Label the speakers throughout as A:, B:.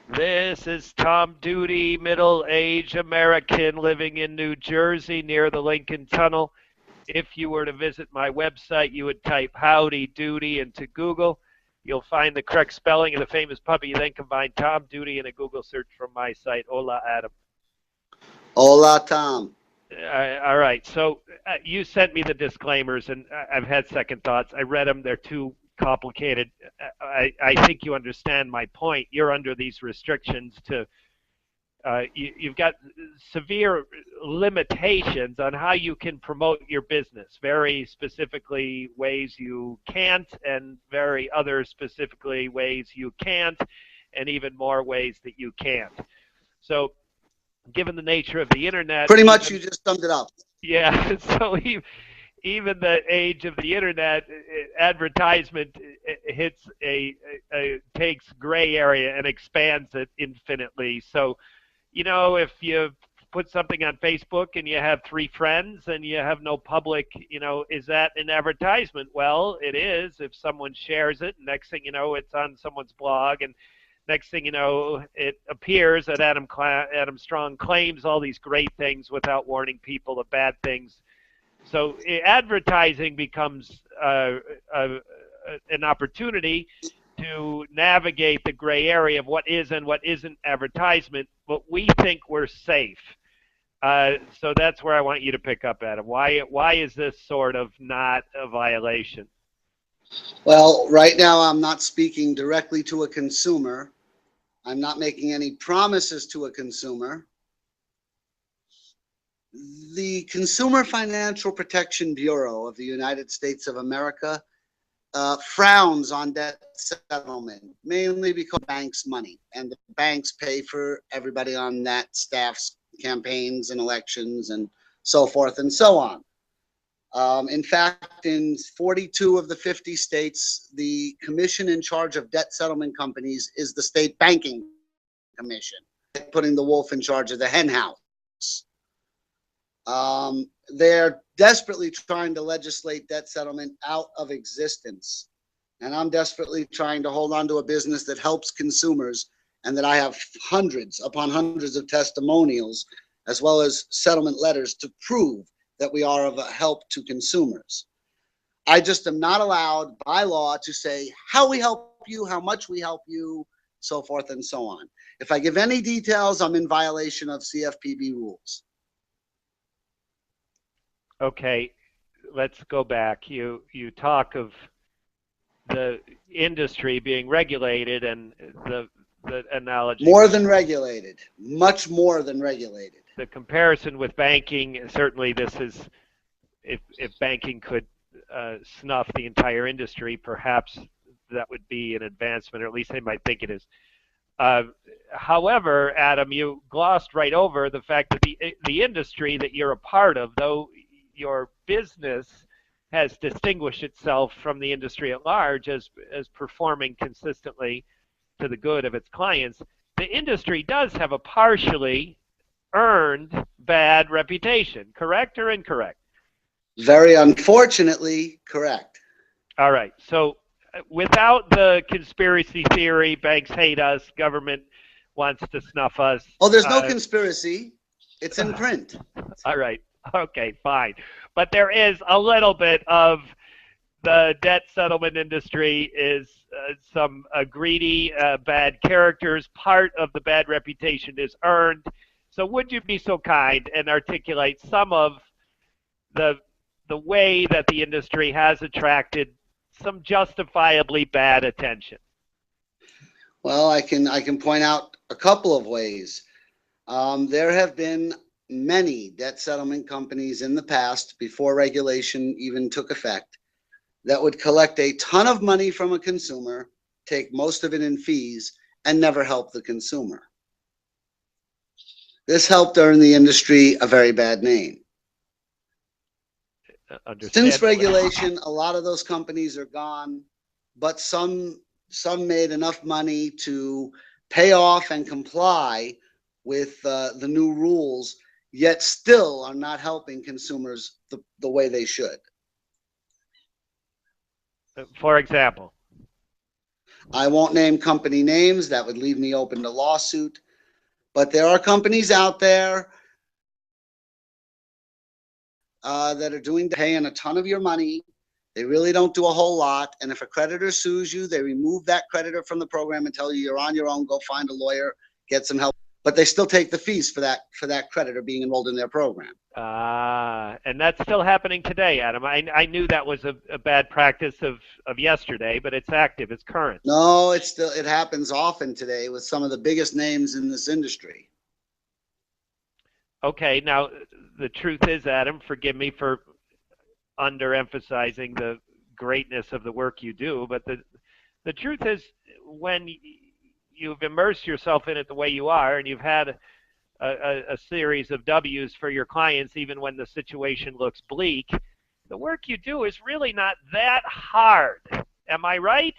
A: This is Tom Duty, middle-aged American living in New Jersey near the Lincoln Tunnel. If you were to visit my website, you would type Howdy Doody into Google. You'll find the correct spelling of the famous puppy. You then combine Tom Duty in a Google search from my site. Hola, Adam.
B: Hola, Tom.
A: All right. So you sent me the disclaimers, and I've had second thoughts. I read them. They're too complicated. I think you understand my point. You're under these restrictions to you've got severe limitations on how you can promote your business. Very specifically, ways you can't, and very other specifically ways you can't, and even more ways that you can't. So, given the nature of the internet,
B: Pretty much you
A: even
B: just summed it up.
A: yeah, so even the age of the internet, advertisement hits a takes gray area and expands it infinitely. So if you put something on Facebook and you have three friends and you have no public, is that an advertisement? Well, it is if someone shares it. Next thing you know, it's on someone's blog, and next thing you know, it appears that Adam Strong claims all these great things without warning people of bad things. So advertising becomes an opportunity to navigate the gray area of what is and what isn't advertisement, but we think we're safe. So that's where I want you to pick up, Adam. Why is this sort of not a violation?
B: Well, right now I'm not speaking directly to a consumer. I'm not making any promises to a consumer. The Consumer Financial Protection Bureau of the United States of America frowns on debt settlement, mainly because banks' money, and the banks pay for everybody on that staff's campaigns and elections and so forth and so on. In fact, in 42 of the 50 states, the commission in charge of debt settlement companies is the state banking commission, putting the wolf in charge of the hen house. They're desperately trying to legislate debt settlement out of existence. And I'm desperately trying to hold on to a business that helps consumers, and that I have hundreds upon hundreds of testimonials as well as settlement letters to prove that we are of a help to consumers. I just am not allowed by law to say how we help you, how much we help you, so forth and so on. If I give any details, I'm in violation of CFPB rules.
A: Okay, let's go back. You talk of the industry being regulated, and the analogy
B: More
A: was
B: than regulated, much more than regulated.
A: the comparison with banking. Certainly, this is if banking could snuff the entire industry, perhaps that would be an advancement, or at least they might think it is. Uh, However, Adam, you glossed right over the fact that the industry that you're a part of, though your business has distinguished itself from the industry at large as performing consistently to the good of its clients, the industry does have a partially earned bad reputation. Correct or incorrect?
B: Very unfortunately, correct.
A: All right. So without the conspiracy theory, banks hate us, government wants to snuff us.
B: Oh, there's no conspiracy. It's in print.
A: All right. Okay, fine. But there is a little bit of the debt settlement industry is some greedy, bad characters. Part of the bad reputation is earned. So would you be so kind and articulate some of the the way that the industry has attracted some justifiably bad attention?
B: Well, I can point out a couple of ways. There have been many debt settlement companies in the past, before regulation even took effect, that would collect a ton of money from a consumer, take most of it in fees, and never help the consumer. This helped earn the industry a very bad name. Since
A: Understandably.
B: regulation, a lot of those companies are gone, but some made enough money to pay off and comply with the new rules, yet still are not helping consumers the way they should.
A: For example.
B: I won't name company names. That would leave me open to lawsuit. But there are companies out there that are paying a ton of your money. They really don't do a whole lot. And if a creditor sues you, they remove that creditor from the program and tell you you're on your own, go find a lawyer, get some help. But they still take the fees for that creditor being enrolled in their program.
A: And that's still happening today, Adam. I knew that was a bad practice of yesterday, but it's active, it's current.
B: No, it happens often today with some of the biggest names in this industry.
A: Okay, now the truth is, Adam, forgive me for underemphasizing the greatness of the work you do, but the truth is, when you've immersed yourself in it the way you are, and you've had a series of W's for your clients, even when the situation looks bleak, the work you do is really not that hard. Am I right?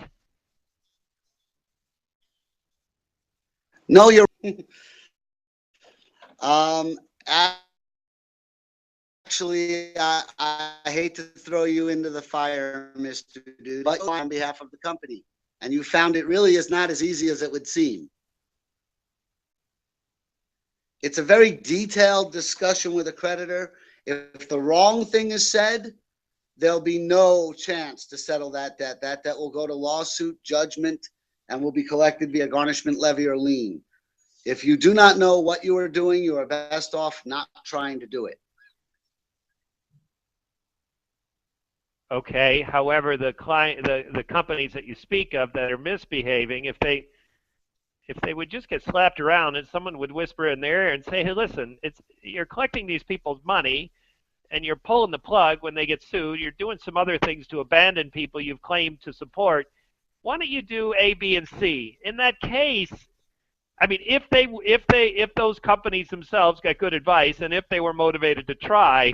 B: No, you're actually, I hate to throw you into the fire, Mr. Dude, but on behalf of the company. And you found it really is not as easy as it would seem. It's a very detailed discussion with a creditor. If the wrong thing is said, there'll be no chance to settle that debt. That debt will go to lawsuit, judgment, and will be collected via garnishment, levy, or lien. If you do not know what you are doing, you are best off not trying to do it.
A: Okay. However, the companies that you speak of that are misbehaving, if they would just get slapped around and someone would whisper in their ear and say, hey, listen, you're collecting these people's money and you're pulling the plug when they get sued, you're doing some other things to abandon people you've claimed to support, why don't you do A, B, and C? In that case, I mean, if those companies themselves got good advice and if they were motivated to try,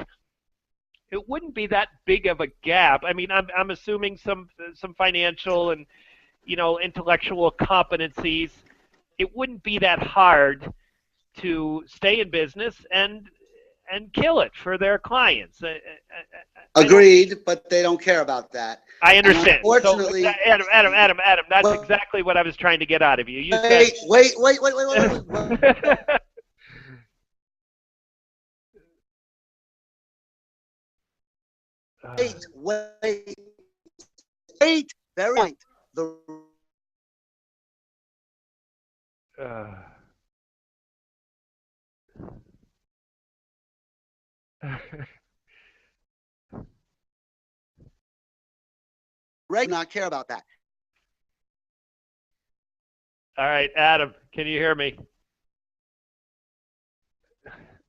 A: it wouldn't be that big of a gap. I mean, I'm assuming some financial and intellectual competencies. It wouldn't be that hard to stay in business and kill it for their clients.
B: Agreed, but they don't care about that.
A: I understand.
B: Unfortunately,
A: so, Adam, that's exactly what I was trying to get out of you.
B: Wait. Wait. Very right. Ray not care about that.
A: All right, Adam, can you hear me?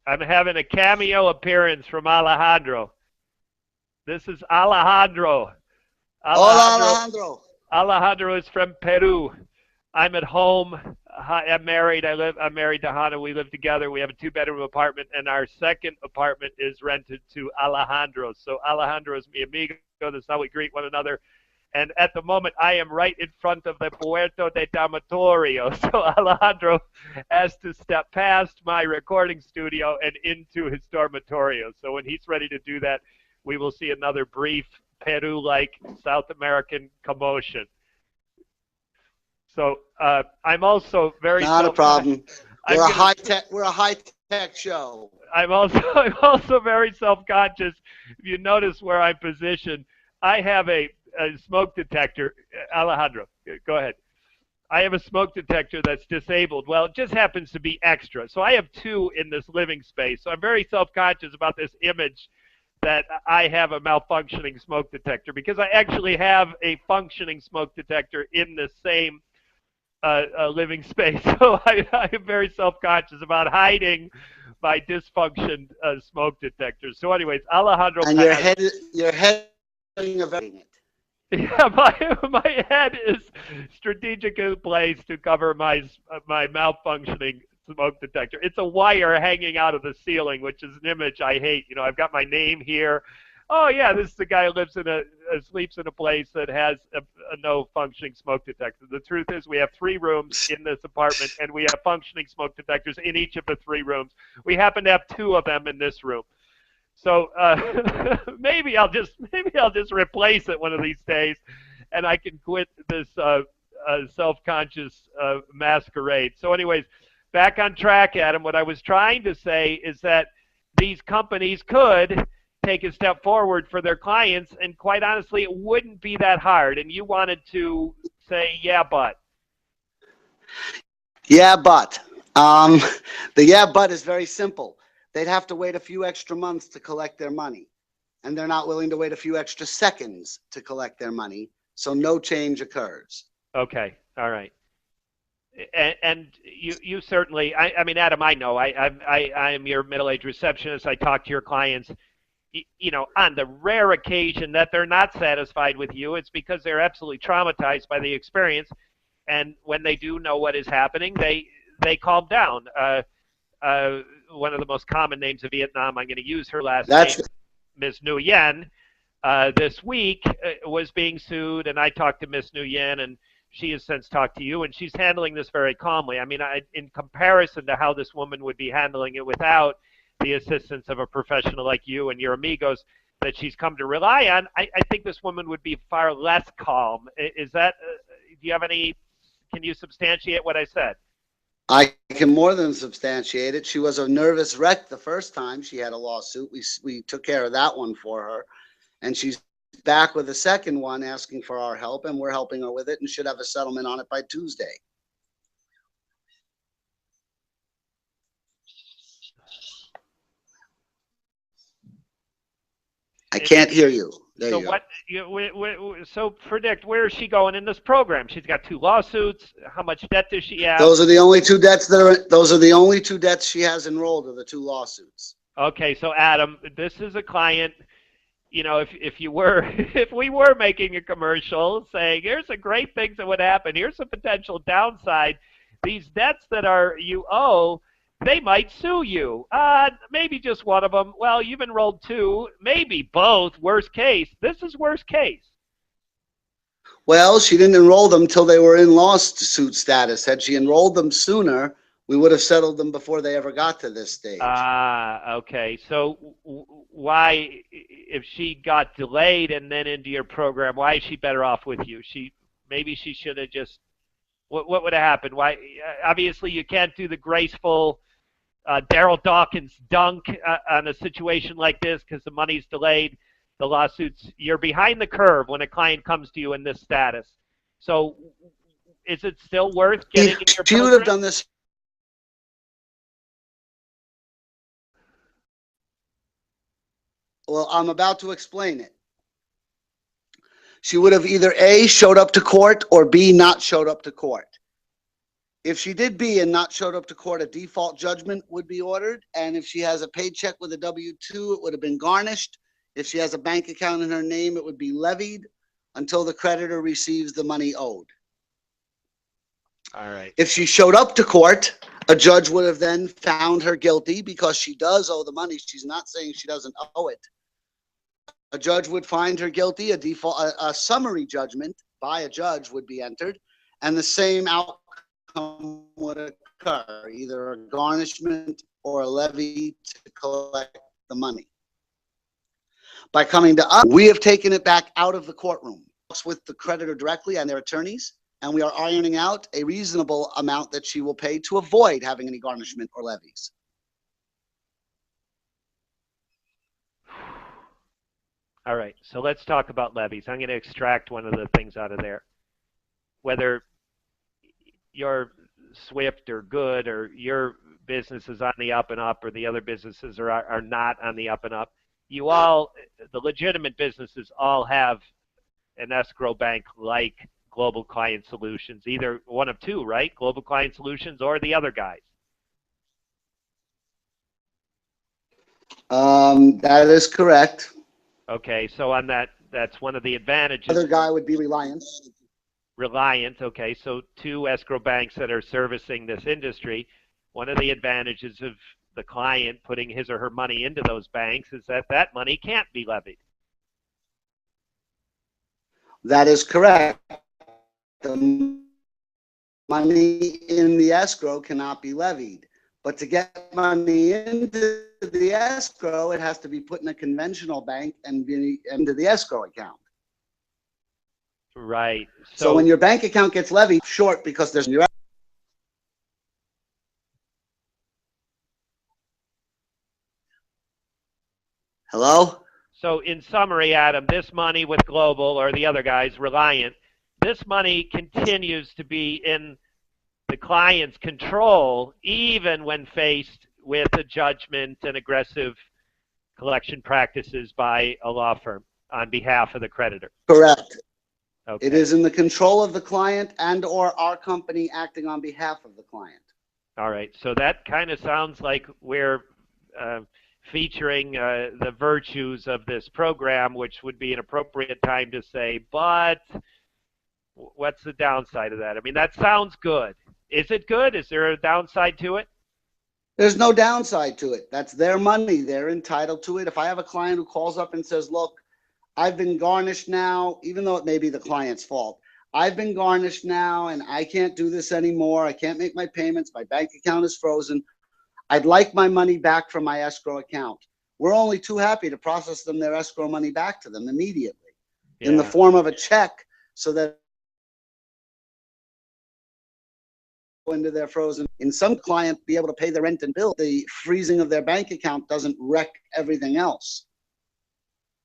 A: I'm having a cameo appearance from Alejandro. This is Alejandro.
B: Alejandro.
A: Alejandro is from Peru. I'm at home. I'm married. I'm married to Hannah. We live together. We have a 2-bedroom apartment, and our second apartment is rented to Alejandro. So Alejandro is mi amigo. That's how we greet one another. And at the moment, I am right in front of the Puerto de Dormitorio. So Alejandro has to step past my recording studio and into his dormitorio. So when he's ready to do that, we will see another brief Peru-like South American commotion. So I'm also very
B: not a problem. We're a high-tech show.
A: I'm also very self-conscious. If you notice where I'm positioned, I have a smoke detector. Alejandro, go ahead. I have a smoke detector that's disabled. Well, it just happens to be extra. So I have 2 in this living space. So I'm very self-conscious about this image that I have a malfunctioning smoke detector, because I actually have a functioning smoke detector in the same living space. So I am very self-conscious about hiding my dysfunctioned smoke detector. So anyways, Alejandro.
B: And your head
A: Yeah, my head is strategically placed to cover my malfunctioning smoke detector. It's a wire hanging out of the ceiling, which is an image I hate. I've got my name here. Oh yeah, this is the guy who lives sleeps in a place that has a no functioning smoke detector. The truth is, we have 3 rooms in this apartment, and we have functioning smoke detectors in each of the 3 rooms. We happen to have 2 of them in this room. So maybe I'll just replace it one of these days, and I can quit this self-conscious masquerade. So anyways, back on track, Adam. What I was trying to say is that these companies could take a step forward for their clients, and quite honestly, it wouldn't be that hard. And you wanted to say, yeah, but.
B: Yeah, but. The yeah, but is very simple. They'd have to wait a few extra months to collect their money, and they're not willing to wait a few extra seconds to collect their money, so no change occurs.
A: Okay, all right. And you certainly, I mean, Adam, I know, I am your middle-aged receptionist. I talk to your clients. You know, on the rare occasion that they're not satisfied with you, it's because they're absolutely traumatized by the experience. And when they do know what is happening, they calm down. One of the most common names of Vietnam, I'm going to use her last name, Ms. Nguyen, this week was being sued, and I talked to Ms. Nguyen, and she has since talked to you, and she's handling this very calmly. I mean, in comparison to how this woman would be handling it without the assistance of a professional like you and your amigos that she's come to rely on, I think this woman would be far less calm. Is that, do you have any, can you substantiate what I said?
B: I can more than substantiate it. She was a nervous wreck the first time she had a lawsuit. We took care of that one for her, and she's back with a second one asking for our help, and we're helping her with it and should have a settlement on it by Tuesday. I can't hear you. There
A: so
B: you
A: what? So predict, where is she going in this program? She's got 2 lawsuits. How much debt does she have?
B: Those are the only 2 debts that are. Those are the only 2 debts she has enrolled, are the 2 lawsuits.
A: Okay, so Adam, this is a client. You know, if you were, if we were making a commercial saying, here's the great things that would happen, here's the potential downside, these debts that you owe, they might sue you. Maybe just one of them. Well, you've enrolled 2, maybe both. Worst case. This is worst case.
B: Well, she didn't enroll them till they were in lawsuit status. Had she enrolled them sooner, we would have settled them before they ever got to this stage.
A: Okay. So why, if she got delayed and then into your program, why is she better off with you? Maybe she should have just, what would have happened? Why? Obviously, you can't do the graceful Daryl Dawkins dunk on a situation like this because the money's delayed. The lawsuits, you're behind the curve when a client comes to you in this status. So is it still worth getting in your program?
B: She would have done this. Well, I'm about to explain it. She would have either A, showed up to court, or B, not showed up to court. If she did B and not showed up to court, a default judgment would be ordered. And if she has a paycheck with a W-2, it would have been garnished. If she has a bank account in her name, it would be levied until the creditor receives the money owed.
A: All right.
B: If she showed up to court, a judge would have then found her guilty because she does owe the money. She's not saying she doesn't owe it. A judge would find her guilty. A summary judgment by a judge would be entered, and the same outcome would occur, either a garnishment or a levy to collect the money. By coming to us, we have taken it back out of the courtroom with the creditor directly and their attorneys, and we are ironing out a reasonable amount that she will pay to avoid having any garnishment or levies.
A: All right, so let's talk about levies. I'm going to extract one of the things out of there. Whether you're Swift or Good, or your business is on the up and up, or the other businesses are not on the up and up, you all, the legitimate businesses, all have an escrow bank like Global Client Solutions, either one of 2, right? Global Client Solutions or the other guys.
B: That is correct.
A: Okay, so on that's one of the advantages.
B: The other guy would be Reliant.
A: Reliant, okay, so 2 escrow banks that are servicing this industry. One of the advantages of the client putting his or her money into those banks is that money can't be levied.
B: That is correct. The money in the escrow cannot be levied. But to get money into the escrow, it has to be put in a conventional bank and be into the escrow account.
A: Right.
B: So when your bank account gets levied short because there's your hello?
A: So in summary, Adam, this money with Global or the other guys, Reliant, this money continues to be in the client's control even when faced with a judgment and aggressive collection practices by a law firm on behalf of the creditor.
B: Correct.
A: Okay.
B: It is in the control of the client and or our company acting on behalf of the client.
A: All right. So that kind of sounds like we're featuring the virtues of this program, which would be an appropriate time to say, but what's the downside of that? I mean, that sounds good. Is it good? Is there a downside to it?
B: There's no downside to it. That's their money. They're entitled to it. If I have a client who calls up and says, look, I've been garnished now, even though it may be the client's fault, I've been garnished now and I can't do this anymore. I can't make my payments. My bank account is frozen. I'd like my money back from my escrow account. We're only too happy to process them their escrow money back to them immediately in the form of a check so that into their frozen. In some client be able to pay their rent and bill. The freezing of their bank account doesn't wreck everything else.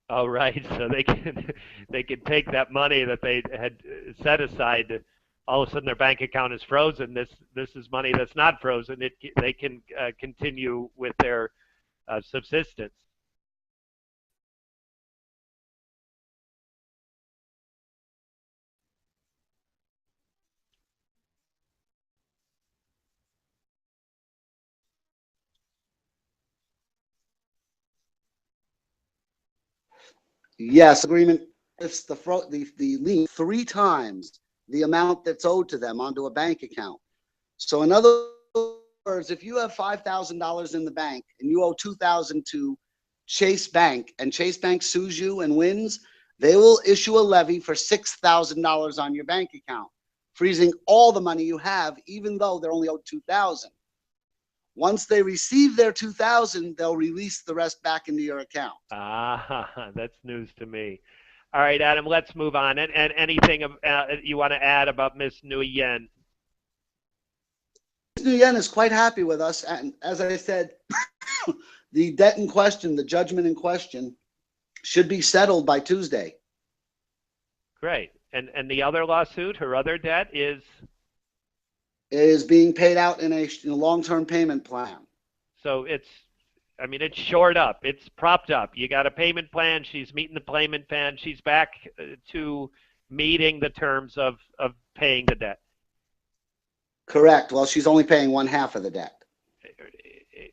A: Oh, right. So they can take that money that they had set aside. All of a sudden, their bank account is frozen. This is money that's not frozen. They can continue with their subsistence.
B: Yes, agreement lifts the lien 3 times the amount that's owed to them onto a bank account. So in other words, if you have $5,000 in the bank and you owe $2,000 to Chase Bank and Chase Bank sues you and wins, they will issue a levy for $6,000 on your bank account, freezing all the money you have, even though they're only owed $2,000. Once they receive their $2,000, they'll release the rest back into your account.
A: Ah, that's news to me. All right, Adam, let's move on. And anything you want to add about Miss Nguyen?
B: Ms. Nguyen is quite happy with us. And as I said, the debt in question, the judgment in question, should be settled by Tuesday.
A: Great. And the other lawsuit, her other debt is
B: being paid out in a long-term payment plan.
A: So it's shored up. It's propped up. You got a payment plan. She's meeting the payment plan. She's back to meeting the terms of paying the debt.
B: Correct. Well, she's only paying 1/2 of the debt.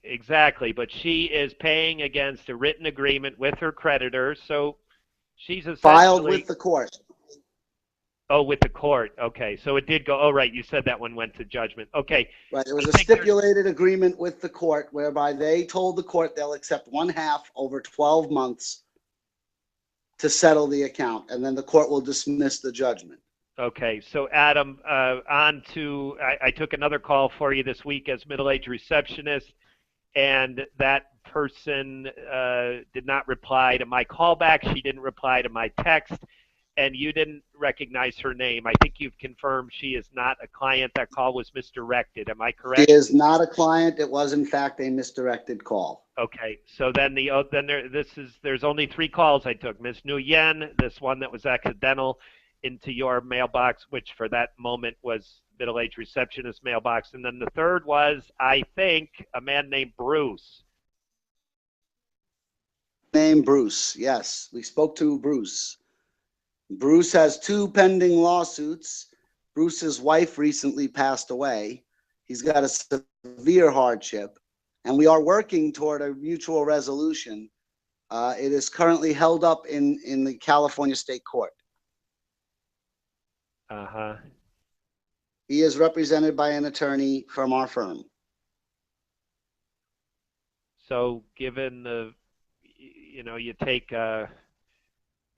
A: Exactly. But she is paying against a written agreement with her creditors. So she's essentially
B: filed with the court.
A: Oh, with the court. Okay. So it did go. Oh, right. You said that one went to judgment. Okay.
B: Right. It was a stipulated agreement with the court whereby they told the court they'll accept 1/2 over 12 months to settle the account, and then the court will dismiss the judgment.
A: Okay. So, Adam, I took another call for you this week as middle-aged receptionist, and that person did not reply to my callback. She didn't reply to my text. And you didn't recognize her name. I think you've confirmed she is not a client. That call was misdirected. Am I correct?
B: She is not a client. It was, in fact, a misdirected call.
A: Okay. So then there's only 3 calls I took. Ms. Nguyen, this one that was accidental into your mailbox, which for that moment was middle-aged receptionist mailbox. And then the third was, I think, a man named Bruce.
B: Bruce, yes. We spoke to Bruce. Bruce has 2 pending lawsuits. Bruce's wife recently passed away. He's got a severe hardship, and we are working toward a mutual resolution. It is currently held up in the California State Court.
A: Uh-huh.
B: He is represented by an attorney from our firm.
A: So given the, you take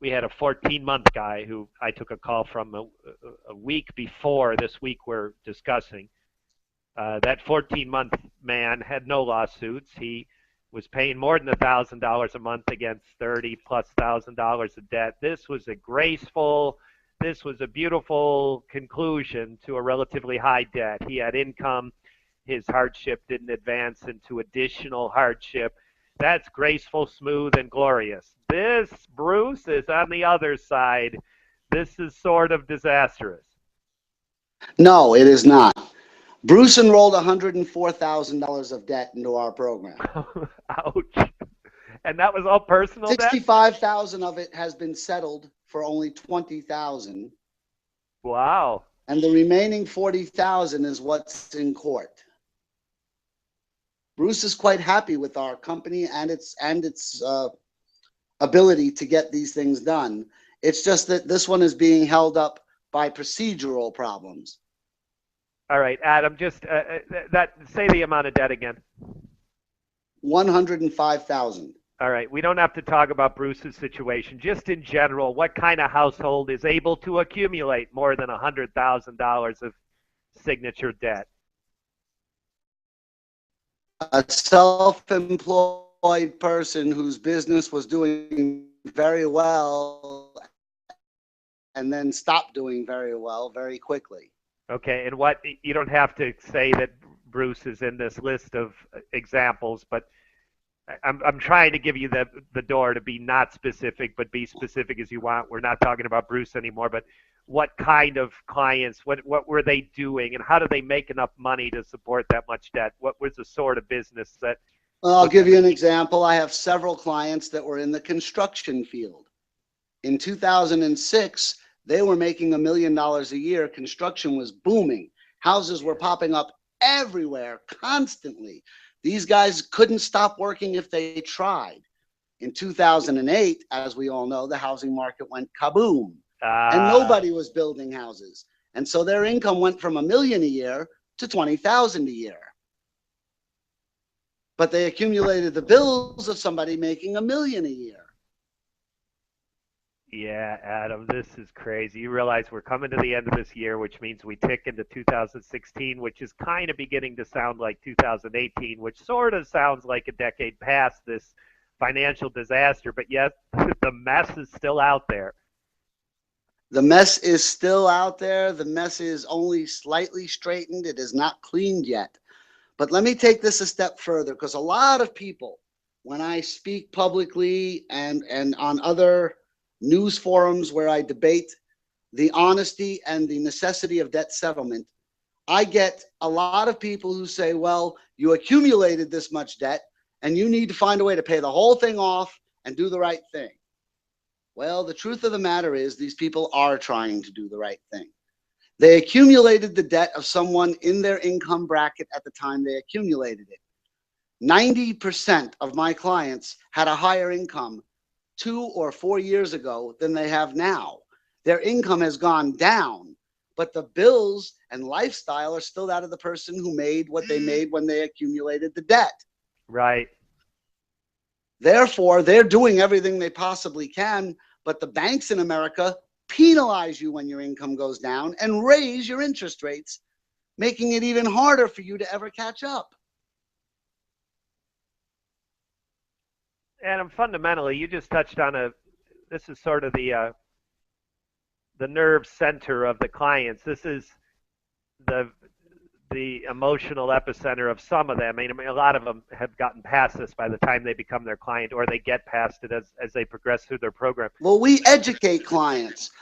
A: we had a 14-month guy who I took a call from a week before this week we're discussing. That 14-month man had no lawsuits. He was paying more than $1,000 a month against $30,000+ of debt. This was a graceful, this was a beautiful conclusion to a relatively high debt. He had income. His hardship didn't advance into additional hardship. That's graceful, smooth, and glorious. This, Bruce, is on the other side. This is sort of disastrous.
B: No, it is not. Bruce enrolled $104,000 of debt into our program.
A: Ouch. And that was all personal debt?
B: 65,000 of it has been settled for only 20,000.
A: Wow.
B: And the remaining 40,000 is what's in court. Bruce is quite happy with our company and its ability to get these things done. It's just that this one is being held up by procedural problems.
A: All right, Adam, just say the amount of debt again.
B: 105,000.
A: All right, we don't have to talk about Bruce's situation. Just in general, what kind of household is able to accumulate more than $100,000 of signature debt?
B: A self-employed person whose business was doing very well and then stopped doing very well very quickly.
A: Okay, and what, you don't have to say that Bruce is in this list of examples, but I'm trying to give you the door to be not specific, but be specific as you want. We're not talking about Bruce anymore, but what kind of clients, what were they doing, and how do they make enough money to support that much debt? What was the sort of business that...
B: Well, I'll give you an example. I have several clients that were in the construction field. In 2006, they were making $1 million a year. Construction was booming. Houses were popping up everywhere, constantly. These guys couldn't stop working if they tried. In 2008, as we all know, the housing market went kaboom. And nobody was building houses. And so their income went from $1 million a year to $20,000 a year. But they accumulated the bills of somebody making $1 million a year.
A: Yeah, Adam, this is crazy. You realize we're coming to the end of this year, which means we tick into 2016, which is kind of beginning to sound like 2018, which sort of sounds like a decade past this financial disaster, but yet the mess is still out there.
B: The mess is still out there. The mess is only slightly straightened. It is not cleaned yet. But let me take this a step further, because a lot of people, when I speak publicly and on other news forums where I debate the honesty and the necessity of debt settlement, I get a lot of people who say, well, you accumulated this much debt and you need to find a way to pay the whole thing off and do the right thing. Well, the truth of the matter is these people are trying to do the right thing. They accumulated the debt of someone in their income bracket at the time they accumulated it. 90% of my clients had a higher income 2 or 4 years ago than they have now. Their income has gone down, but the bills and lifestyle are still that of the person who made what they made when they accumulated the debt.
A: Right.
B: Therefore, they're doing everything they possibly can, but the banks in America penalize you when your income goes down and raise your interest rates, making it even harder for you to ever catch up.
A: Adam, fundamentally, you just touched on this is sort of the nerve center of the clients. This is the emotional epicenter of some of them. I mean, a lot of them have gotten past this by the time they become their client, or they get past it as they progress through their program.
B: Well, we educate clients,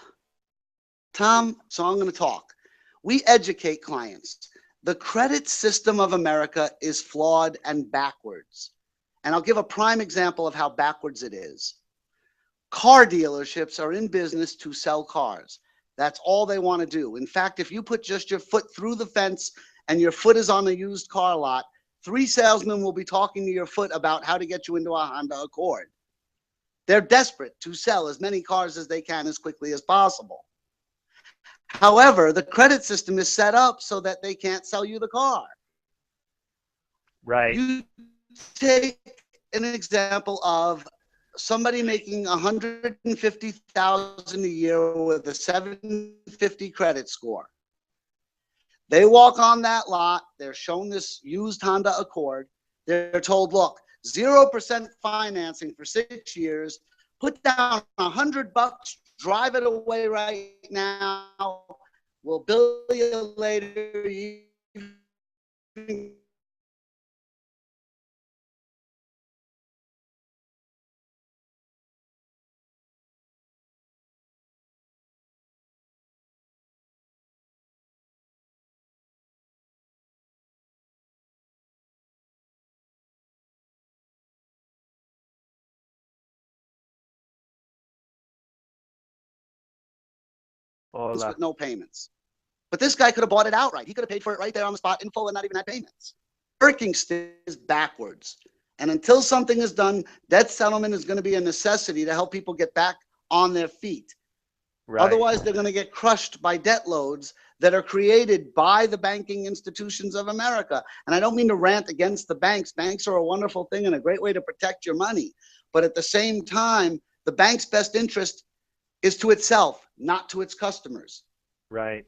B: Tom, so I'm going to talk. We educate clients. The credit system of America is flawed and backwards. And I'll give a prime example of how backwards it is. Car dealerships are in business to sell cars. That's all they want to do. In fact, if you put just your foot through the fence and your foot is on a used car lot, 3 salesmen will be talking to your foot about how to get you into a Honda Accord. They're desperate to sell as many cars as they can as quickly as possible. However, the credit system is set up so that they can't sell you the car.
A: Right.
B: You take an example of somebody making $150,000 a year with a 750 credit score. They walk on that lot. They're shown this used Honda Accord. They're told, look, 0% financing for 6 years. Put down $100 drive it away right now. We'll bill you later. You with no payments. But this guy could have bought it outright. He could have paid for it right there on the spot in full and not even had payments. Working is backwards. And until something is done, debt settlement is going to be a necessity to help people get back on their feet. Right. Otherwise, they're going to get crushed by debt loads that are created by the banking institutions of America. And I don't mean to rant against the banks. Banks are a wonderful thing and a great way to protect your money. But at the same time, the bank's best interest is to itself, not to its customers.
A: Right.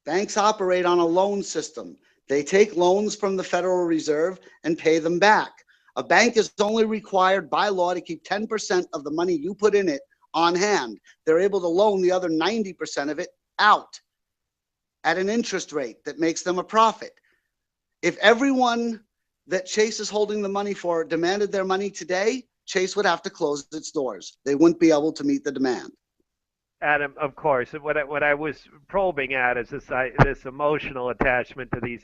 B: Banks operate on a loan system. They take loans from the Federal Reserve and pay them back. A bank is only required by law to keep 10% of the money you put in it on hand. They're able to loan the other 90% of it out at an interest rate that makes them a profit. If everyone that Chase is holding the money for demanded their money today, Chase would have to close its doors. They wouldn't be able to meet the demand.
A: Adam, of course. What I was probing at is this emotional attachment to these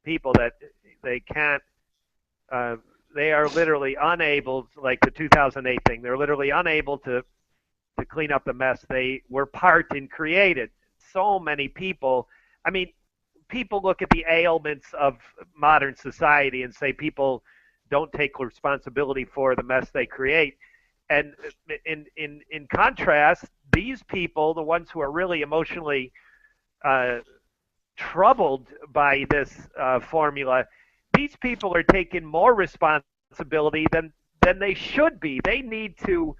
A: people that they can't. They are literally unable, like the 2008 thing. They're literally unable to clean up the mess they were part in created. So many people. I mean, people look at the ailments of modern society and say people don't take responsibility for the mess they create. And in contrast, these people, the ones who are really emotionally troubled by this formula, these people are taking more responsibility than they should be. They need to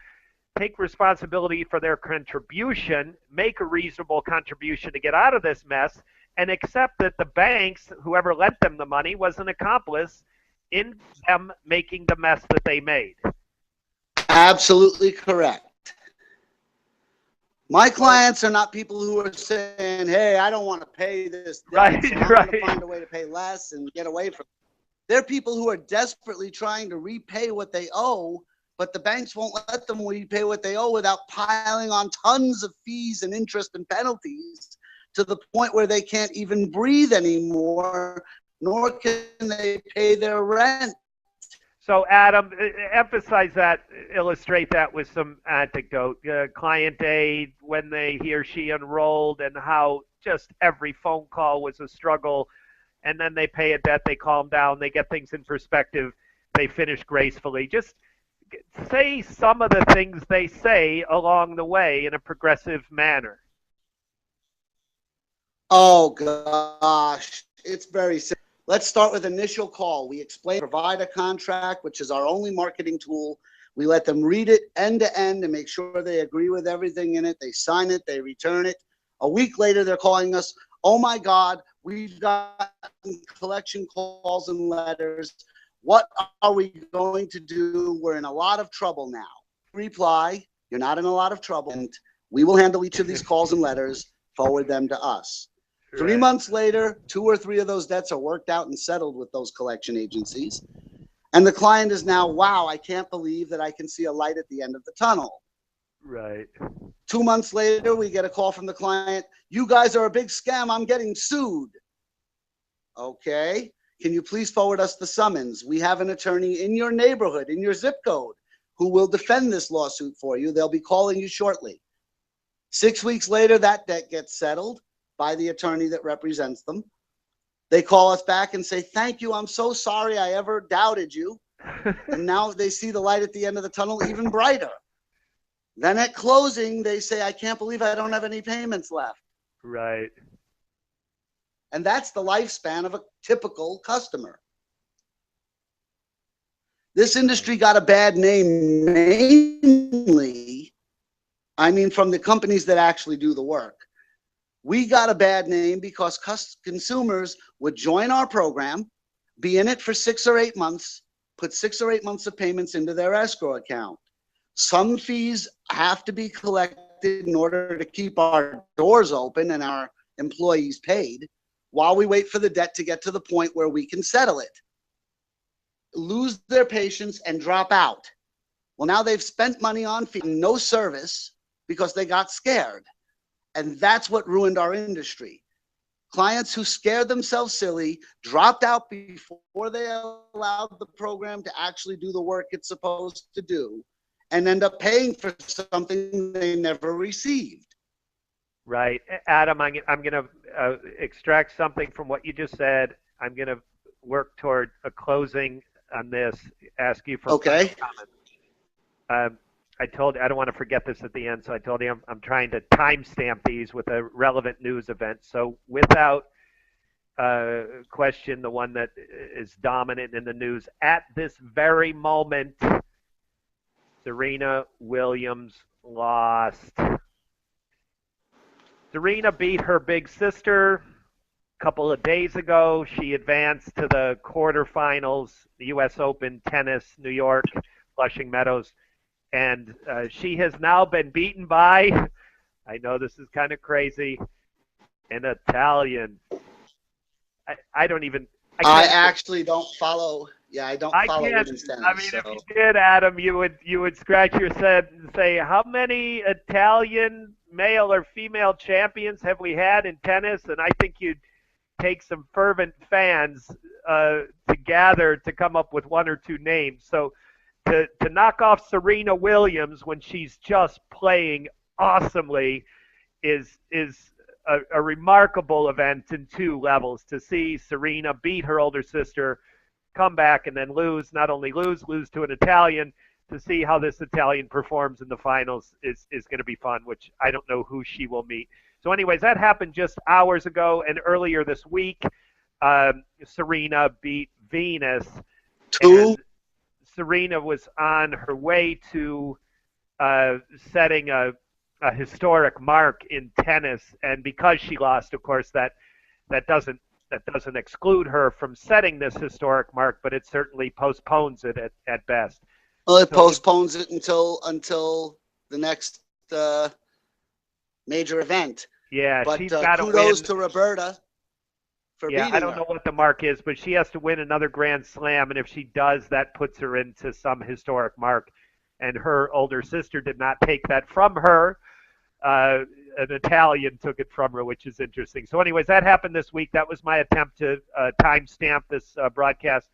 A: take responsibility for their contribution, make a reasonable contribution to get out of this mess, and accept that the banks, whoever lent them the money, was an accomplice in them making the mess that they made.
B: Absolutely correct. My clients are not people who are saying, hey, I don't want to pay this debt,
A: right,
B: so I'm
A: right.
B: going to find a way to pay less and get away from it. They're people who are desperately trying to repay what they owe, but the banks won't let them repay what they owe without piling on tons of fees and interest and penalties to the point where they can't even breathe anymore, nor can they pay their rent.
A: So, Adam, emphasize that, illustrate that with some anecdote. Client A, when he or she enrolled, and how just every phone call was a struggle, and then they pay a debt, they calm down, they get things in perspective, they finish gracefully. Just say some of the things they say along the way in a progressive manner.
B: Oh, gosh. It's very simple. Let's start with initial call. We explain, provide a contract, which is our only marketing tool. We let them read it end to end and make sure they agree with everything in it. They sign it, they return it. A week later, they're calling us, oh my God, we've gotten collection calls and letters. What are we going to do? We're in a lot of trouble now. Reply, you're not in a lot of trouble. And we will handle each of these calls and letters, forward them to us. 3 months later, 2 or 3 of those debts are worked out and settled with those collection agencies. And the client is now, wow, I can't believe that I can see a light at the end of the tunnel.
A: Right.
B: 2 months later, we get a call from the client. You guys are a big scam. I'm getting sued. Okay. Can you please forward us the summons? We have an attorney in your neighborhood, in your zip code, who will defend this lawsuit for you. They'll be calling you shortly. 6 weeks later, that debt gets settled by the attorney that represents them. They call us back and say, thank you. I'm so sorry I ever doubted you. And now they see the light at the end of the tunnel even brighter. Then at closing, they say, I can't believe I don't have any payments left.
A: Right.
B: And that's the lifespan of a typical customer. This industry got a bad name mainly, from the companies that actually do the work. We got a bad name because consumers would join our program, be in it for 6 or 8 months, put 6 or 8 months of payments into their escrow account. Some fees have to be collected in order to keep our doors open and our employees paid while we wait for the debt to get to the point where we can settle it. Lose their patience and drop out. Well, now they've spent money on fees, no service, because they got scared. And that's what ruined our industry. Clients who scared themselves silly, dropped out before they allowed the program to actually do the work it's supposed to do, and end up paying for something they never received.
A: Right. Adam, I'm going to extract something from what you just said. I'm going to work toward a closing on this, ask you for
B: Okay.
A: comment. I don't want to forget this at the end, so I told you I'm trying to timestamp these with a relevant news event. So without question, the one that is dominant in the news at this very moment, Serena Williams lost. Serena beat her big sister a couple of days ago. She advanced to the quarterfinals, the U.S. Open tennis, New York, Flushing Meadows. And she has now been beaten by, I know this is kind of crazy, an Italian. I don't even.
B: I actually don't follow. Yeah, I don't follow women's tennis.
A: I mean, if you did, Adam, you would scratch your head and say, how many Italian male or female champions have we had in tennis? And I think you'd take some fervent fans to gather to come up with one or two names. So to knock off Serena Williams when she's just playing awesomely is a remarkable event in two levels. To see Serena beat her older sister, come back and then lose, not only lose to an Italian, to see how this Italian performs in the finals is going to be fun, which I don't know who she will meet. So anyways, that happened just hours ago, and earlier this week, Serena beat Venus. Serena was on her way to setting a historic mark in tennis, and because she lost, of course, that doesn't exclude her from setting this historic mark, but it certainly postpones it at best.
B: Well, it postpones it until the next major event.
A: Yeah,
B: but
A: she's got to win.
B: Kudos to Roberta for beating her.
A: I don't know what the mark is, but she has to win another Grand Slam, and if she does, that puts her into some historic mark. And her older sister did not take that from her. An Italian took it from her, which is interesting. So anyways, that happened this week. That was my attempt to timestamp this broadcast.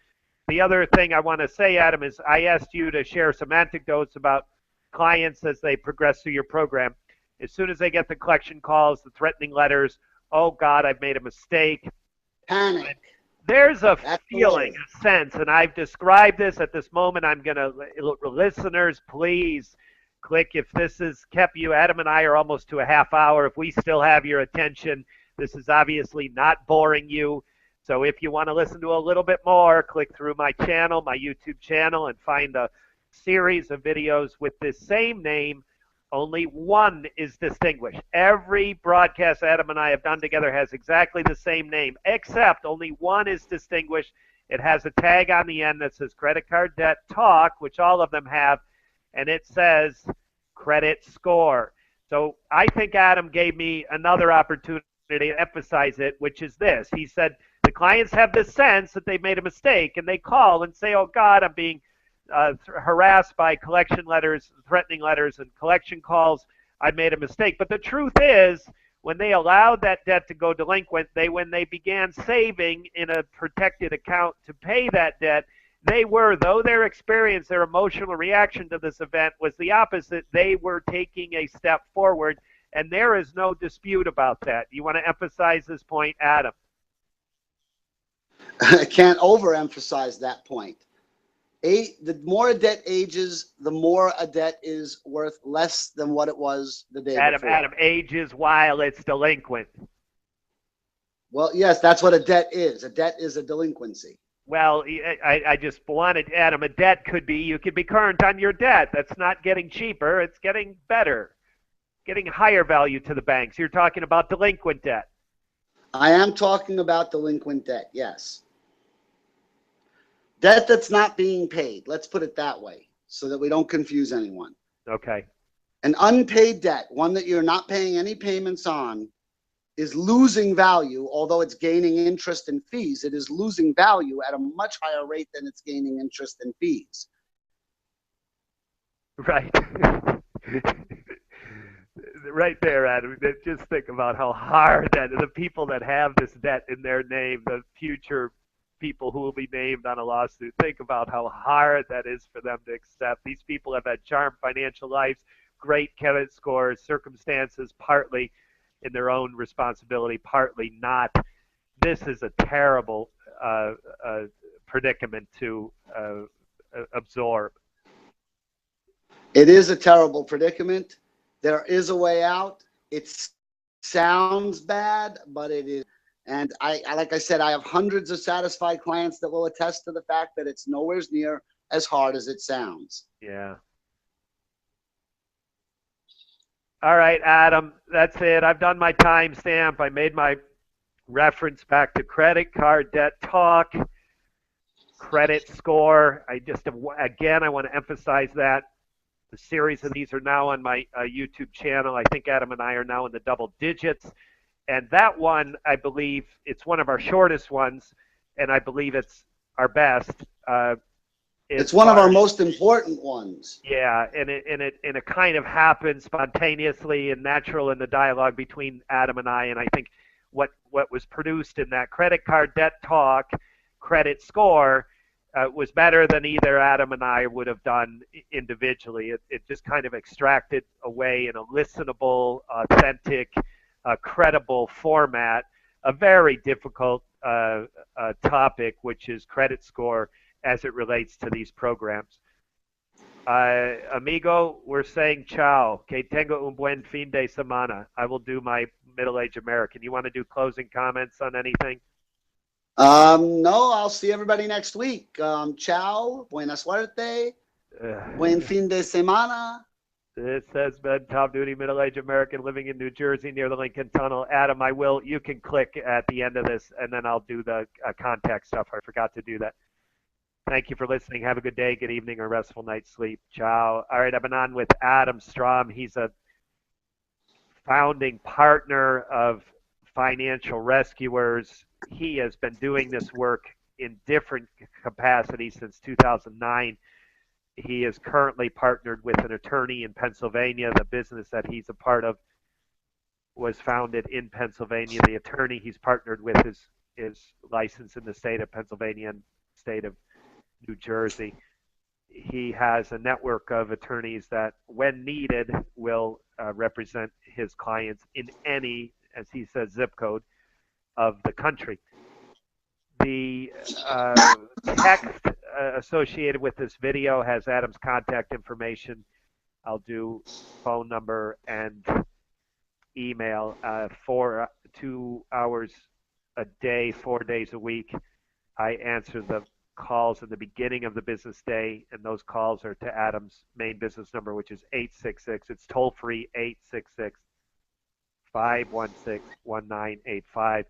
A: The other thing I want to say, Adam, is I asked you to share some anecdotes about clients as they progress through your program. As soon as they get the collection calls, the threatening letters, oh, God, I've made a mistake.
B: Panic.
A: There's a feeling, a sense, and I've described this at this moment. I'm going to, listeners, please click if this has kept you. Adam and I are almost to a half hour. If we still have your attention, this is obviously not boring you. So if you want to listen to a little bit more, click through my channel, my YouTube channel, and find a series of videos with this same name. Only one is distinguished. Every broadcast Adam and I have done together has exactly the same name, except only one is distinguished. It has a tag on the end that says Credit Card Debt Talk, which all of them have, and it says Credit Score. So I think Adam gave me another opportunity to emphasize it, which is this. He said the clients have this sense that they made a mistake, and they call and say, oh, God, I'm being harassed by collection letters, threatening letters, and collection calls. I made a mistake. But the truth is, when they allowed that debt to go delinquent, when they began saving in a protected account to pay that debt, though their experience, their emotional reaction to this event was the opposite, they were taking a step forward, and there is no dispute about that. You want to emphasize this point, Adam?
B: I can't overemphasize that point. The more a debt ages, the more a debt is worth less than what it was the day before.
A: Adam, ages while it's delinquent.
B: Well, yes, that's what a debt is. A debt is a delinquency.
A: Well, I just wanted, Adam, a debt could be, you could be current on your debt. That's not getting cheaper. It's getting better, getting higher value to the banks. You're talking about delinquent debt.
B: I am talking about delinquent debt, yes. Debt that's not being paid, let's put it that way, so that we don't confuse anyone.
A: Okay.
B: An unpaid debt, one that you're not paying any payments on, is losing value, although it's gaining interest and fees. It is losing value at a much higher rate than it's gaining interest and fees.
A: Right. Right there, Adam. Just think about how hard that the people that have this debt in their name, the future people who will be named on a lawsuit, think about how hard that is for them to accept. These people have had charmed financial lives, great credit scores, circumstances partly in their own responsibility, partly not. This is a terrible uh, predicament to absorb.
B: It is a terrible predicament. There is a way out. It sounds bad, but it is. And like I said, I have hundreds of satisfied clients that will attest to the fact that it's nowhere near as hard as it sounds.
A: Yeah. All right, Adam, that's it. I've done my timestamp. I made my reference back to credit card debt talk, credit score. Again, I want to emphasize that the series of these are now on my YouTube channel. I think Adam and I are now in the double digits. And that one, I believe, it's one of our shortest ones, and I believe it's our best.
B: It's one of our most important ones.
A: Yeah, and it kind of happens spontaneously and natural in the dialogue between Adam and I. And I think what was produced in that credit card debt talk, credit score, was better than either Adam and I would have done individually. It just kind of extracted away in a listenable, authentic, credible format a very difficult topic, which is credit score as it relates to these programs. Amigo, we're saying ciao. Que tengo un buen fin de semana. I will do my middle-aged American. You want to do closing comments on anything?
B: No, I'll see everybody next week. Ciao, buena suerte, buen fin de semana.
A: This has been Top Duty Middle-Aged American living in New Jersey near the Lincoln Tunnel. Adam, you can click at the end of this, and then I'll do the contact stuff. I forgot to do that. Thank you for listening. Have a good day, good evening, or restful night's sleep. Ciao. All right, I've been on with Adam Strom. He's a founding partner of Financial Rescuers. He has been doing this work in different capacities since 2009. He is currently partnered with an attorney in Pennsylvania. The business that he's a part of was founded in Pennsylvania. The attorney he's partnered with is licensed in the state of Pennsylvania and state of New Jersey. He has a network of attorneys that, when needed, will represent his clients in any, as he says, zip code of the country. The text associated with this video has Adam's contact information. I'll do phone number and email for 2 hours a day, 4 days a week. I answer the calls in the beginning of the business day, and those calls are to Adam's main business number, which is 866. It's toll free, 866-516-1985.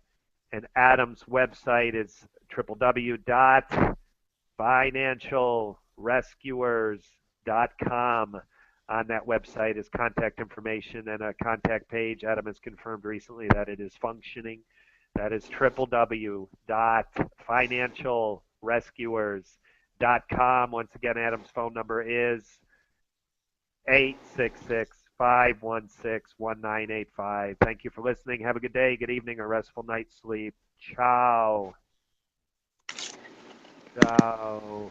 A: And Adam's website is www.financialrescuers.com. On that website is contact information and a contact page. Adam has confirmed recently that it is functioning. That is www.financialrescuers.com. Once again, Adam's phone number is 866-516-1985. Thank you for listening. Have a good day, good evening, or restful night's sleep. Ciao. Ciao.